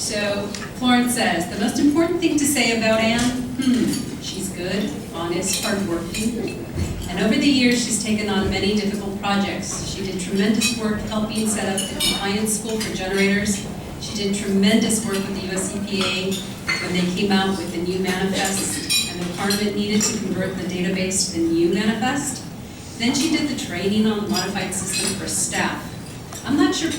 So Florence says, the most important thing to say about Anne? She's good, honest, hardworking. And over the years, she's taken on many difficult projects. She did tremendous work helping set up the compliance school for generators. She did tremendous work with the US EPA when they came out with the new manifest, and the department needed to convert the database to the new manifest. Then she did the training on the modified system for staff. I'm not sure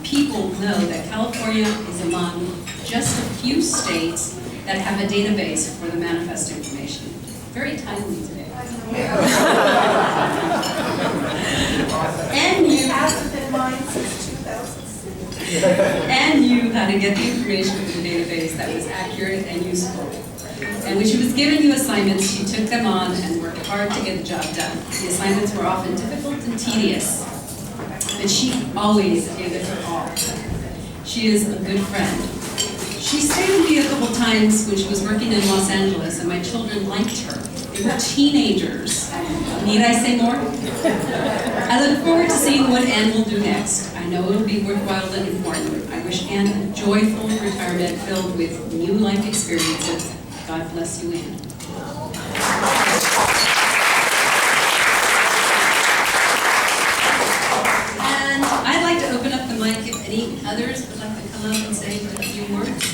people know that California is among just a few states that have a database for the manifest information. Very timely today. And you hasn't been mine since 2006. And knew how to get the information from the database that was accurate and useful. And when she was giving you assignments, she took them on and worked hard to get the job done. The assignments were often difficult and tedious, but she always gave it her all. She is a good friend. She stayed with me a couple times when she was working in Los Angeles, and my children liked her. They were teenagers. Need I say more? I look forward to seeing what Anne will do next. I know it will be worthwhile and important. I wish Anne a joyful retirement filled with new life experiences. God bless you, Anne. And I'd like to open up the mic if any others would like to come up and say a few words.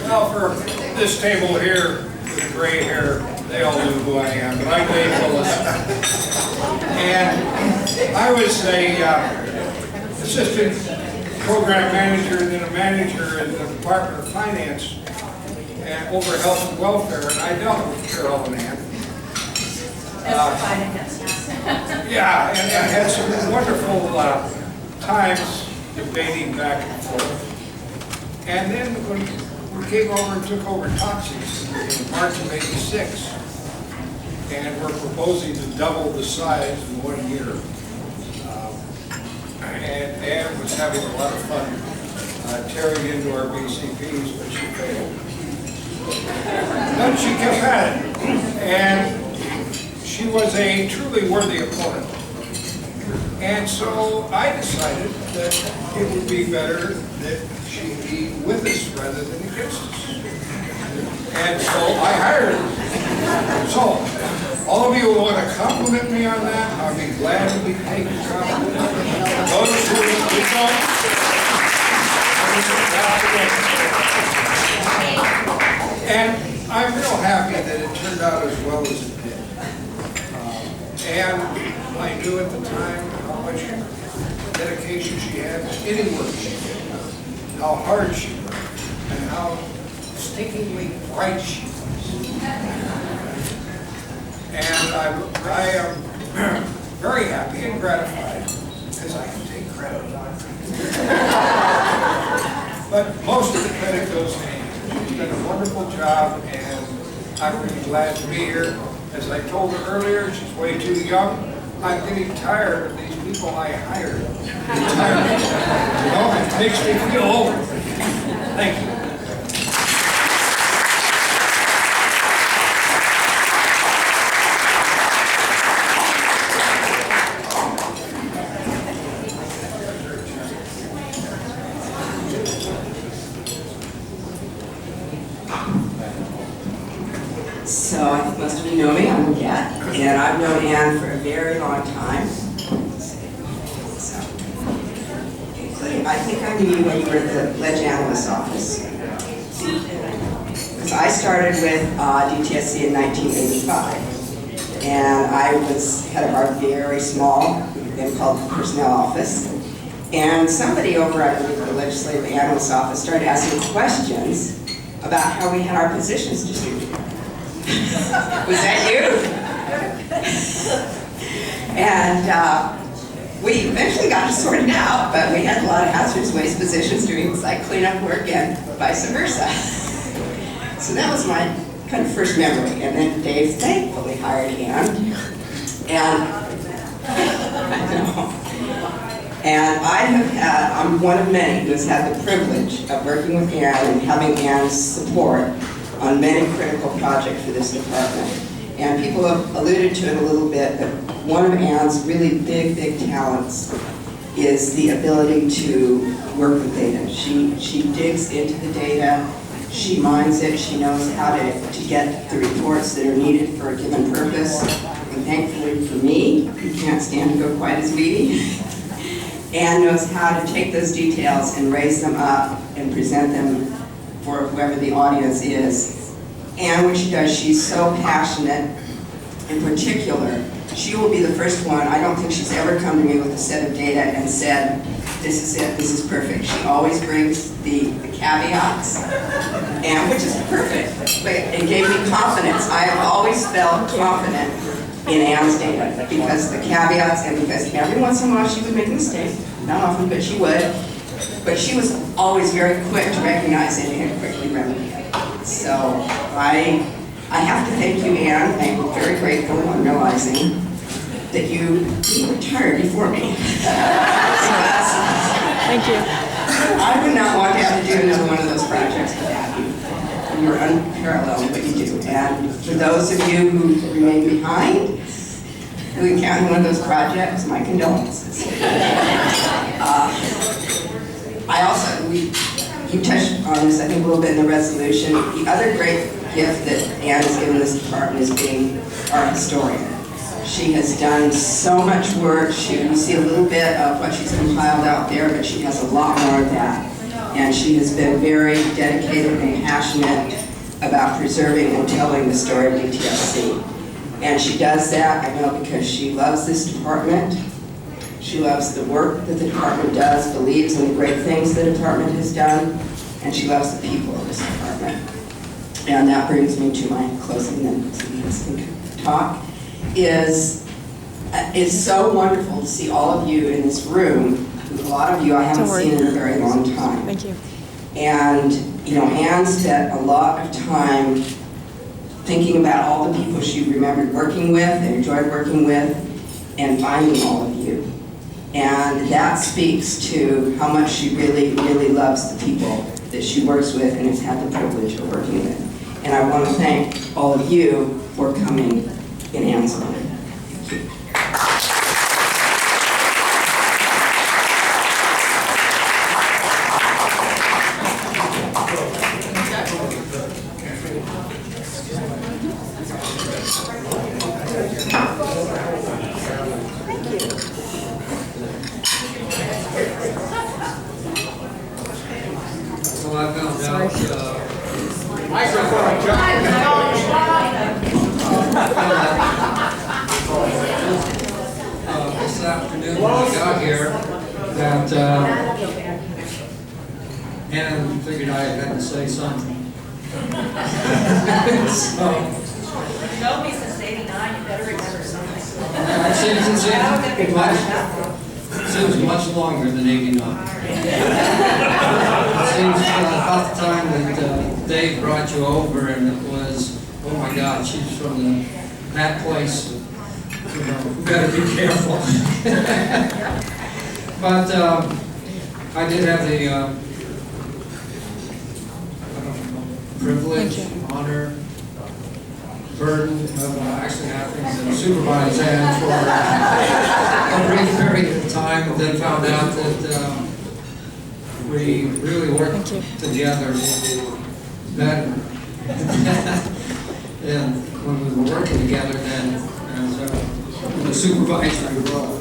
Well, for this table here with the gray hair, they all knew who I am, but I'm Dave Willis. And I was a assistant program manager and then a manager in the Department of Finance and over health and welfare, and I dealt with Carol and Ann. Yeah, and I had some wonderful times debating back and forth. And then when we came over and took over Toxies in March of '86, and we're proposing to double the size in 1 year. And Ann was having a lot of fun tearing into our BCPs, but she failed. But she kept at it, and she was a truly worthy opponent. And so I decided that it would be better that she be with us rather than against us. And so I hired her. So all of you who want to compliment me on that, I'll be glad to be taken compliment. Those who don't, and I'm real happy that it turned out as well as it did. And I knew at the time how much dedication she had to any work she did, how hard she worked, and how stinkingly bright she was. And I am very happy and gratified because I can take credit. But most of the credit goes to Anne. She's done a wonderful job, and I'm really glad to be here. As I told her earlier, she's way too young. I'm getting tired of these people I hired. You know, it makes me feel old. Thank you. So I think most of you know me, I'm Kat, and I've known Anne for a very long time. So, including, I think I knew you when you were at the Ledge Analyst office. Because I started with DTSC in 1985, and I was head of our very small, then called the personnel office. And somebody over at the Legislative Analyst office started asking questions about how we had our positions distributed. Was that you? And we eventually got it sorted out, but we had a lot of hazardous waste positions doing site cleanup work and vice versa. So that was my kind of first memory. And then Dave thankfully hired Anne. And I know. And I'm one of many who has had the privilege of working with Ann and having Ann's support on many critical projects for this department. And people have alluded to it a little bit, but one of Ann's really big talents is the ability to work with data. She digs into the data, she mines it, she knows how to get the reports that are needed for a given purpose. And thankfully for me, who can't stand to go quite as weedy, Ann knows how to take those details and raise them up and present them for whoever the audience is. And what she does, she's so passionate. In particular, she will be the first one. I don't think she's ever come to me with a set of data and said, this is it, this is perfect. She always brings the caveats, and which is perfect. But it gave me confidence. I have always felt confident in Ann's data because the caveats and because every once in a while she would make a mistake. Not often, but she would. But she was always very quick to recognize it and quickly remedy it. So I have to thank you, Ann. I'm very grateful on realizing that you retired before me. Thank you. I would not want to have to do another one of those projects without you. You're unparalleled in what you do. And for those of you who remain behind, who encountered one of those projects, my condolences. You touched on this, I think, a little bit in the resolution. The other great gift that Ann has given this department is being our historian. She has done so much work. You see a little bit of what she's compiled out there, but she has a lot more of that. And she has been very dedicated and passionate about preserving and telling the story of DTSC. And she does that, I know, because she loves this department. She loves the work that the department does, believes in the great things the department has done, and she loves the people of this department. And that brings me to my closing talk. It's so wonderful to see all of you in this room. A lot of you I haven't seen in a very long time. Thank you. And Ann spent a lot of time thinking about all the people she remembered working with and enjoyed working with, and finding all of you. And that speaks to how much she really loves the people that she works with and has had the privilege of working with. And I want to thank all of you for coming in Ann's honor. Thank you. So I found out, this afternoon when I got here, that Ann figured I had to say something. So, You know me since '89, you better remember something. it seems much longer than 89. It seems about the time that Dave brought you over, and it was, oh my God, she's from that place. We gotta be careful. But I did have the privilege, honor, burden of actually having to supervise Ann for a brief period of time, and then found out that we really worked together better. And when we were working together then as in the supervisory role.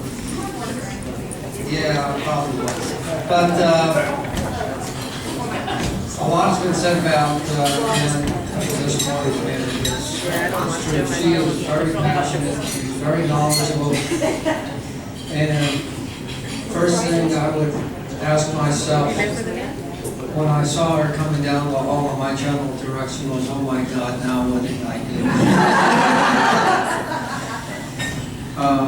Yeah, I probably was. But a lot has been said about Ann at this point, and it's true. She is very passionate, she's very knowledgeable, and first thing I would ask myself when I saw her coming down the hall in my general direction was, oh my God, now what did I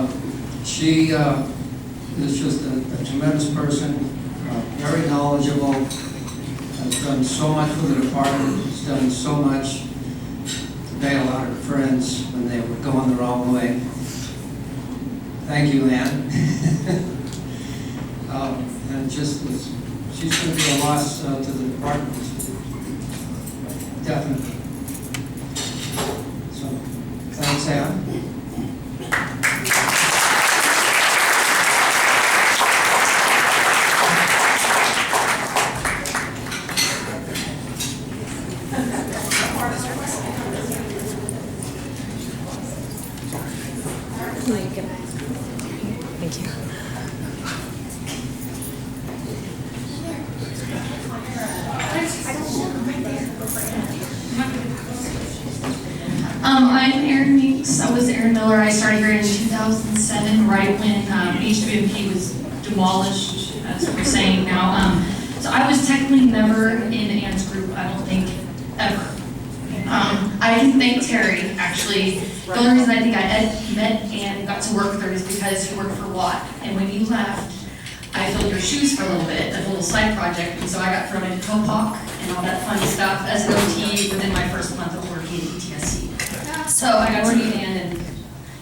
do? She is just a tremendous person, very knowledgeable, has done so much for the department, has done so much to bail out her friends when they were going the wrong way. Thank you, Ann. And just was, she's going to be a loss to the department. Definitely. So, thanks, Ann. Thank you. I'm Erin Meeks. I was Erin Miller. I started here in 2007, right when HWMP was demolished, as we're saying now. So I was technically never in Ann's group, I don't think, ever. I can thank Terry, actually. The only reason I think I met Ann and got to work with her is because he worked for Watt. And when you left, I filled your shoes for a little bit, a little side project, and so I got thrown into Topak and all that fun stuff as an OT within my first month of working at ETSC. So I got to meet Ann and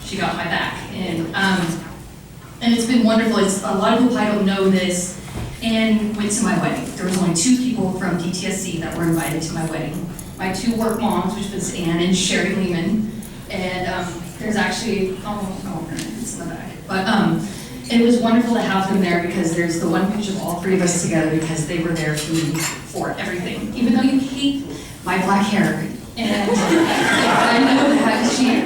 she got my back. And it's been wonderful. It's, a lot of people probably don't know this. Ann went to my wedding. There was only 2 people from DTSC that were invited to my wedding. My 2 work moms, which was Ann and Sherry Lehman. And there's actually, it's in the back. But it was wonderful to have them there because there's the one picture of all 3 of us together because they were there for me for everything. Even though you hate my black hair. And I know that she,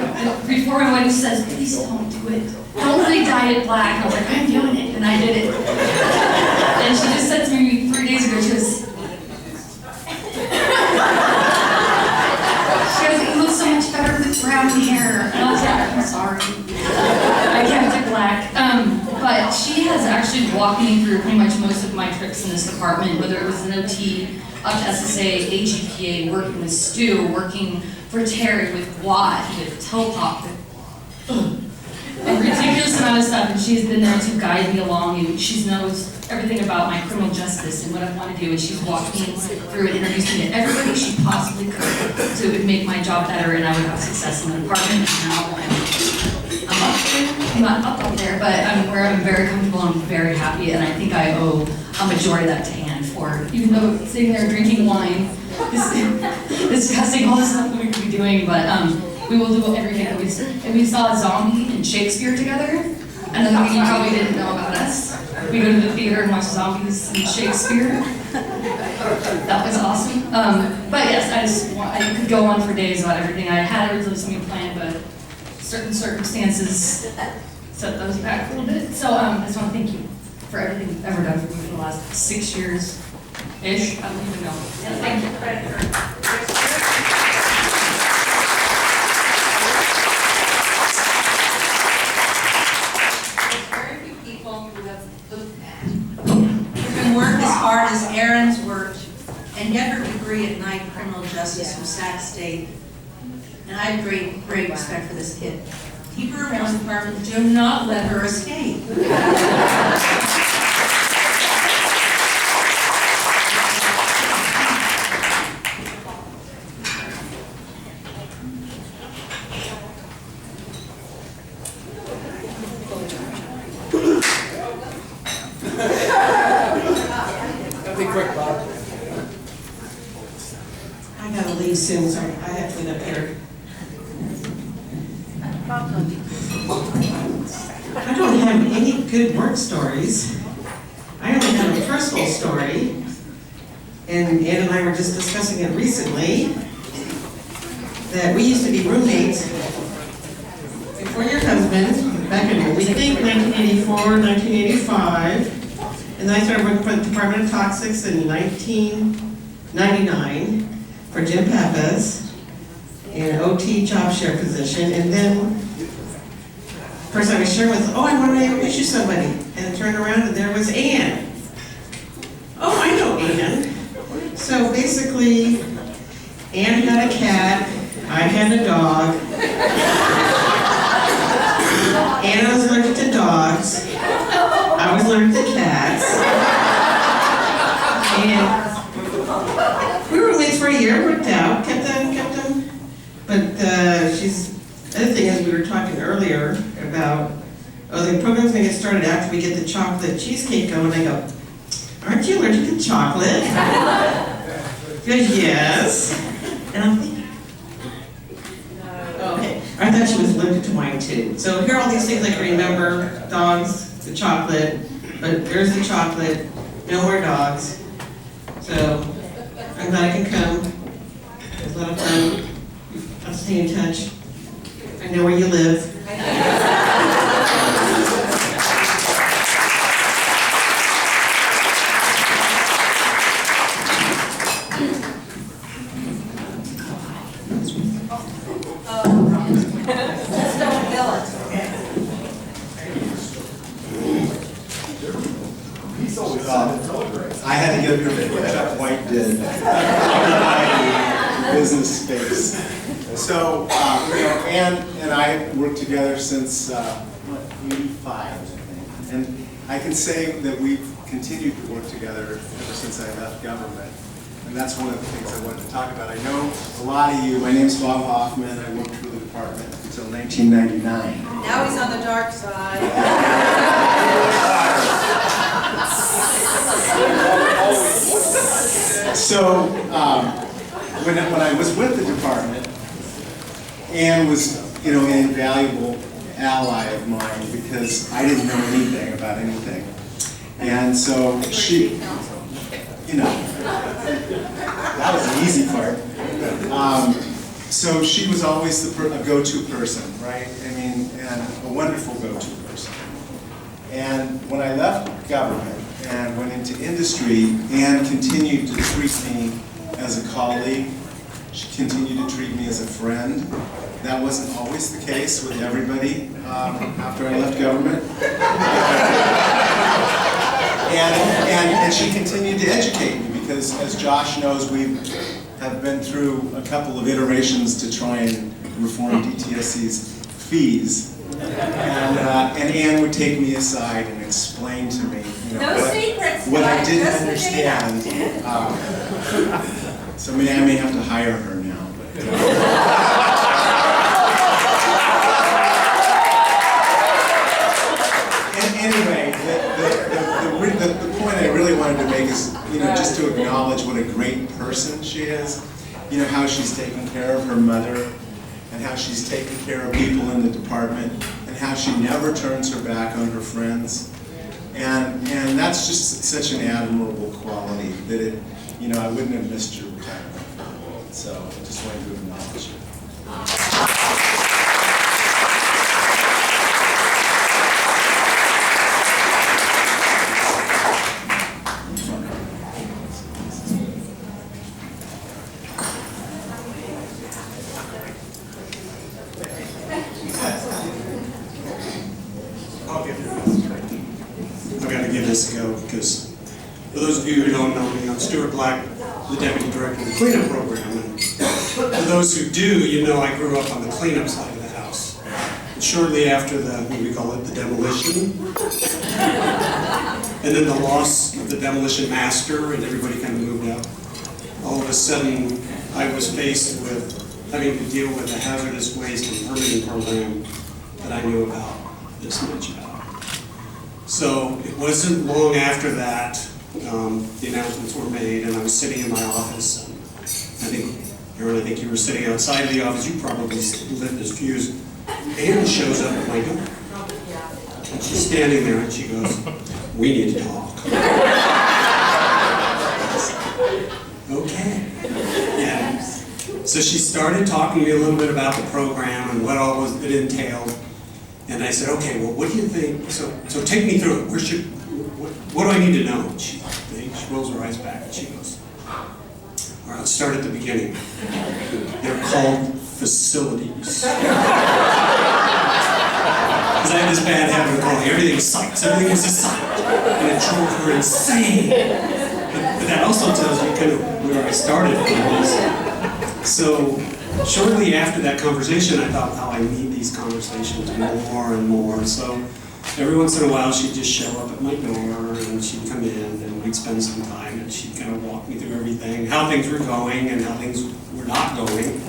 before my wedding, she says, please don't do it. Don't really dye it black. I was like, I'm doing it, and I did it. And she just said to me 3 days ago, she goes, you look so much better with brown hair. And I was like, I'm sorry. I kept it black. But she has actually walked me through pretty much most of my trips in this department, whether it was an OT, up to SSA, AGPA, working with Stu, working for Terry, with Watt, with Topak, a ridiculous amount of stuff, and she's been there to guide me along, and she knows everything about my criminal justice and what I want to do, and she's walked me through and introduced me to everybody she possibly could to make my job better, and I would have success in the department. And now I'm up there. I'm not up there, but I'm where I'm very comfortable. I'm very happy, and I think I owe a majority of that to Ann for, even though sitting there drinking wine, discussing all the stuff that we could be doing, but we will do everything. And we saw Zombie and Shakespeare together, and then you probably didn't know about us. We go to the theater and watch Zombies and Shakespeare. That was awesome. But yes, I could go on for days about everything. I had originally something planned, but certain circumstances set those back a little bit. So I just want to thank you for everything you've ever done for me for the last 6 years-ish. I don't even know. Yeah, thank you. Very few people who have looked at. You can work as hard as Erin's worked and get her degree at night in criminal justice from Sac State. And I have great respect for this kid. Keep her around the department. Do not let her escape. Be quick, Bob. I gotta leave soon, so I have to get up here. I don't have any good work stories. I only have a personal story. And Ann and I were just discussing it recently, that we used to be roommates before your husband, back in, we think 1984, 1985. And then I started working for the Department of Toxics in 1999 for Jim Pappas in an OT job share position. And then, first I was sharing with, oh, I want to introduce you to somebody. And I turned around and there was Ann. Oh, I know Ann. So basically, Ann had a cat, I had a dog. Ann was allergic to dogs. I was allergic to cats. And we were roommates for a year, worked out, kept them. But the other thing is, we were talking earlier about oh, the program's gonna get started after we get the chocolate cheesecake going. I go, aren't you allergic to chocolate? She goes, yes. And I'm thinking, okay. I thought she was allergic to wine too. So here are all these things I can remember: dogs, the chocolate, but there's the chocolate, no more dogs. So I'm glad I can come. It's a lot of fun. I'll stay in touch. I know where you live. I had to get her what Chuck White did in my business space. So, Ann and I worked together since 85, I think. And I can say that we've continued to work together ever since I left government. And that's one of the things I wanted to talk about. I know a lot of you. My name's Bob Hoffman. I worked for the department until 1999. Now he's on the dark side. So, when I was with the department, Ann was, an invaluable ally of mine because I didn't know anything about anything. And so she, that was the easy part. So she was always a go-to person, right? And a wonderful go-to person. And when I left government and went into industry, Ann continued to treat me as a colleague. She continued to treat me as a friend. That wasn't always the case with everybody after I left government. And she continued to educate me because, as Josh knows, we have been through a couple of iterations to try and reform DTSC's fees. And Ann would take me aside and explain to me what I didn't understand. So I may have to hire her now. Anyway, the point I really wanted to make is, just to acknowledge what a great person she is. How she's taken care of her mother, and how she's taken care of people in the department, and how she never turns her back on her friends. And that's just such an admirable quality that I wouldn't have missed your retirement. So I just wanted to acknowledge you. I've got to give this a go because for those of you who don't know me, I'm Stuart Black, the Deputy Director of the Cleanup Program. And for those who do, I grew up on the cleanup side of the house. And shortly after we call it the demolition, and then the loss of the demolition master and everybody kind of moved out, all of a sudden I was faced with having to deal with a hazardous waste and permitting program that I knew about this much about. So it wasn't long after that the announcements were made, and I was sitting in my office. And I think you were sitting outside of the office. You probably lit this fuse. Ann shows up at my door. And she's standing there, and she goes, "We need to talk." Okay. And so she started talking to me a little bit about the program and what all it entailed. And I said, "Okay, well, what do you think? So take me through it. What do I need to know?" And she rolls her eyes back and she goes, "All right, let's start at the beginning. They're called facilities." Because I had this bad habit of calling everything sites. Everything was a site. And it drove her insane. But that also tells you kind of where I started on this. So shortly after that conversation, I thought, I need these conversations more and more. So every once in a while, she'd just show up at my door, and she'd come in, and we'd spend some time, and she'd kind of walk me through everything, how things were going, and how things were not going,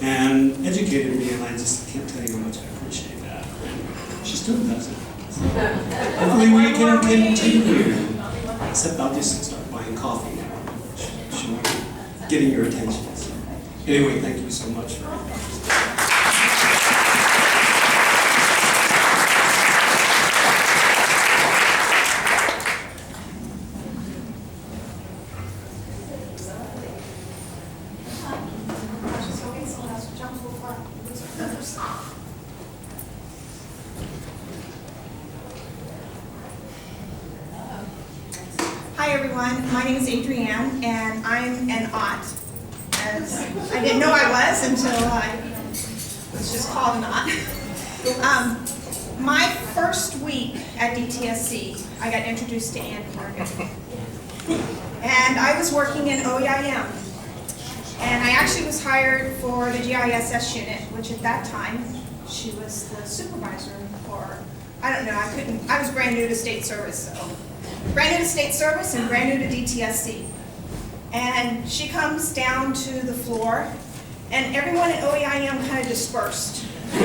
and educated me, and I just can't tell you how much I appreciate that. And she still does it. Hopefully we can continue. Except I'll just start buying coffee now. Sure, getting your attention. So, anyway, thank you so much for Hi everyone, my name is Adrienne and I'm an aunt. As I didn't know I was until I was just called an aunt. My first week at DTSC, I got introduced to Ann Cargan. And I was working in OEIM. And I actually was hired for the GISS unit, which at that time, she was the supervisor for, I don't know, I was brand new to state service, so. Brand new to state service and brand new to DTSC. And she comes down to the floor, and everyone at OEIM kind of dispersed. I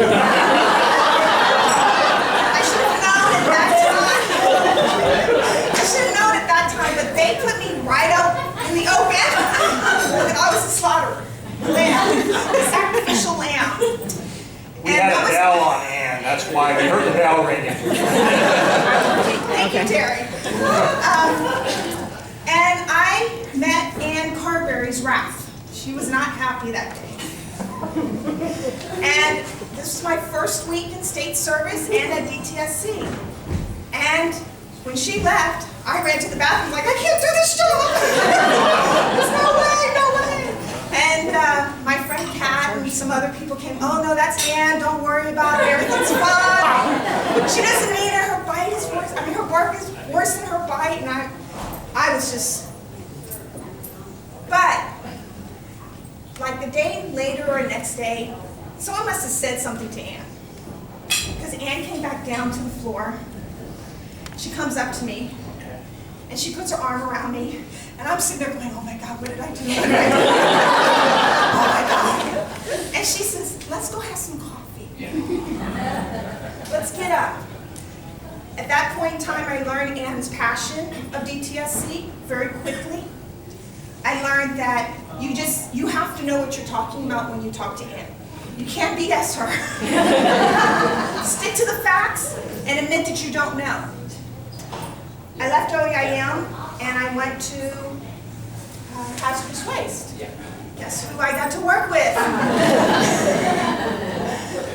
should have known at that time, but they put me right out in the open. And I was a slaughterer, lamb, sacrificial lamb. We had a bell on hand, that's why we heard the bell ringing. Thank you, Terry. And I met Ann Carberry's wrath. She was not happy that day. And this was my first week in state service and at DTSC. And when she left, I ran to the bathroom like, I can't do this job! There's no way, no way! And my friend Kat and some other people came, oh no, that's Ann, don't worry about it, everything's fine. She doesn't need it, her bite is worse, I mean her work is worse than her bite, and I was just, but, like the day later or next day, someone must have said something to Ann. Because Ann came back down to the floor, she comes up to me, and she puts her arm around me, and I'm sitting there going, oh my God, what did I do? What did I do? Oh my God. And she says, let's go have some coffee. Let's get up. At that point in time, I learned Ann's passion of DTSC very quickly. I learned that you have to know what you're talking about when you talk to Ann. You can't BS her. Stick to the facts and admit that you don't know. I left OEIM and I went to hazardous waste. Guess who I got to work with?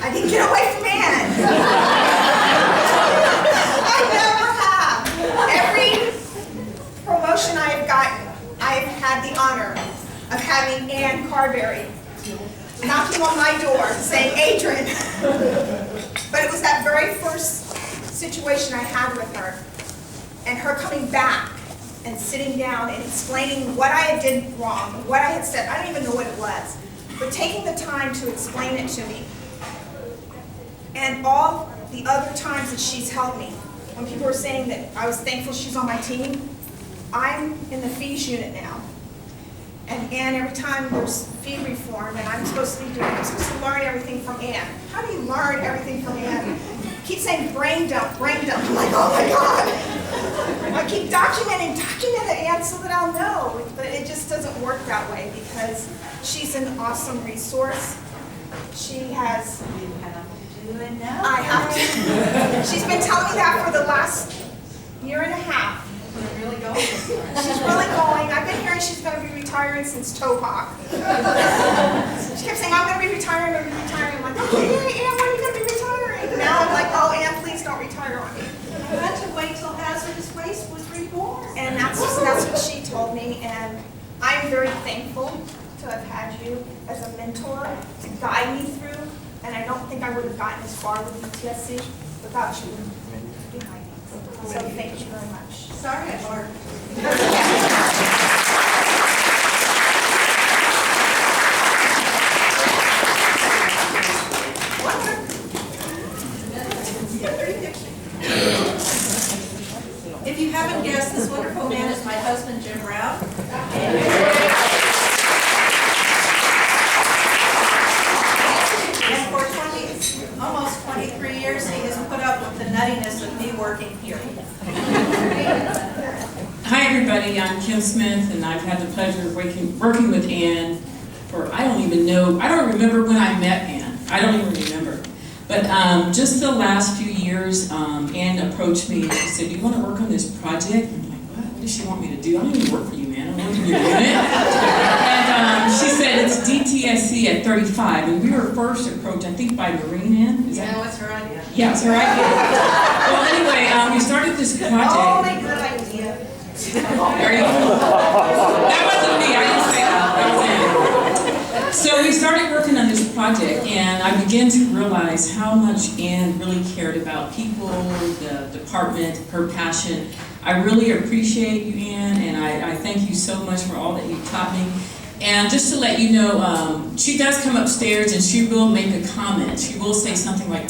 I didn't get away from Ann. I never have. Every promotion I've gotten, I've had the honor of having Ann Carberry knocking on my door saying, Adrienne. But it was that very first situation I had with her, and her coming back and sitting down and explaining what I had did wrong, what I had said. I don't even know what it was, but taking the time to explain it to me. And all the other times that she's helped me, when people were saying that I was thankful she's on my team, I'm in the fees unit now. And Ann, every time there's fee reform, and I'm supposed to learn everything from Ann. How do you learn everything from Ann? Keep saying brain dump, brain dump. I'm like, oh my God. I keep documenting Ann so that I'll know. But it just doesn't work that way because she's an awesome resource. She has, I have to. She's been telling me that for the last year and a half. Really going? She's really going. I've been hearing she's going to be retiring since Topak. She kept saying, I'm going to be retiring, I'm going to be retiring. I'm like, okay, Ann, when are you going to be retiring? Now I'm like, oh, Ann, please don't retire on me. You had to wait till hazardous waste was reborn. And that's what she told me, and I'm very thankful to have had you as a mentor to guide me through, and I don't think I would have gotten as far with DTSC without you behind me. So thank you very much. Sorry, I barked. If you haven't guessed, this wonderful man is my husband, Jim Brown. And for almost 23 years, he has put up with the nuttiness of me working with Ann for, I don't remember when I met Ann. I don't even remember. But just the last few years, Ann approached me and she said, "You want to work on this project?" I'm like, "What does she want me to do? I don't even work for you, man. I don't work in your unit." And she said, "It's DTSC at 35. And we were first approached, I think, by Noreen Ann. Is that? Yeah, what's her idea? Yeah, it's her idea. Well, anyway, we started this project. Oh, my good idea. There you go. That wasn't me, I didn't say that. That was Ann. So we started working on this project, and I began to realize how much Ann really cared about people, the department, her passion. I really appreciate you, Ann, and I thank you so much for all that you've taught me. And just to let you know, she does come upstairs and she will make a comment. She will say something like,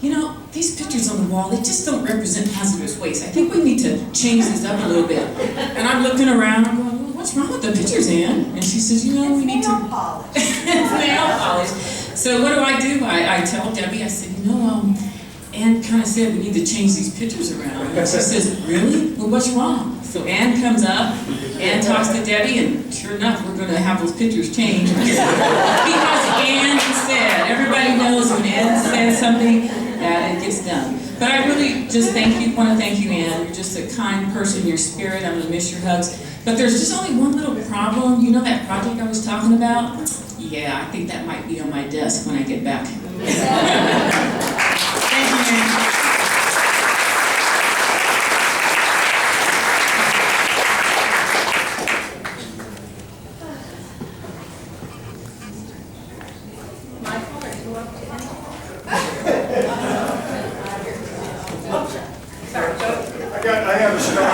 "You know, these pictures on the wall, they just don't represent hazardous waste. I think we need to change these up a little bit." And I'm looking around, I'm going, "Well, what's wrong with the pictures, Ann?" And she says, "You know, we need to..." Nail polish. It's nail polish. So what do? I tell Debbie, I said, "You know, Ann kind of said we need to change these pictures around." And she says, "Really? Well, what's wrong?" So Ann comes up, Ann talks to Debbie, and sure enough, we're going to have those pictures changed. Because Ann said, everybody knows when Ann says something, that it gets done. But I really just want to thank you, Ann. You're just a kind person, your spirit. I'm going to miss your hugs. But there's just only one little problem. You know that project I was talking about? Yeah, I think that might be on my desk when I get back. Thank you, Ann. I have a star.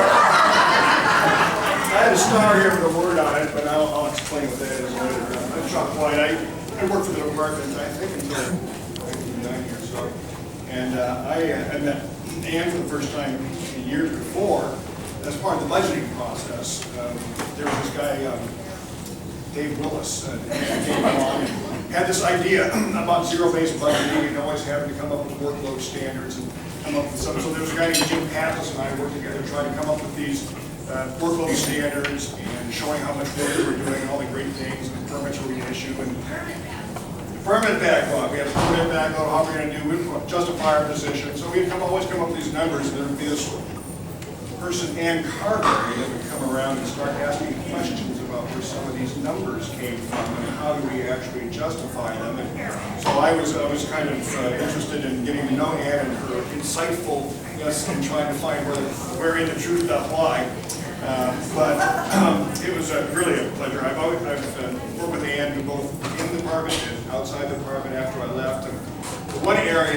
I had a star here with a word on it, but I'll explain what that is later. I'm Chuck White. I worked for the department, I think, until 1990 or so. And I met Ann for the first time years before as part of the budgeting process. There was this guy, Dave Willis, came along and had this idea about zero-based budgeting and always having to come up with workload standards and come up with something. So there was a guy named Jim Pappas and I worked together trying to come up with these workload standards and showing how much work we were doing and all the great things and the permits we would issue and the permit backlog. We had a permit backlog, how we're going to do, justify our position. So we'd always come up with these numbers, and there would be this person, Ann Carberry, that would come around and start asking questions about where some of these numbers came from and how do we actually justify them. And so I was kind of interested in getting to know Ann and her insightfulness and trying to find wherein the truth doth lie. But it was really a pleasure. I've worked with Ann both in the department and outside the department after I left.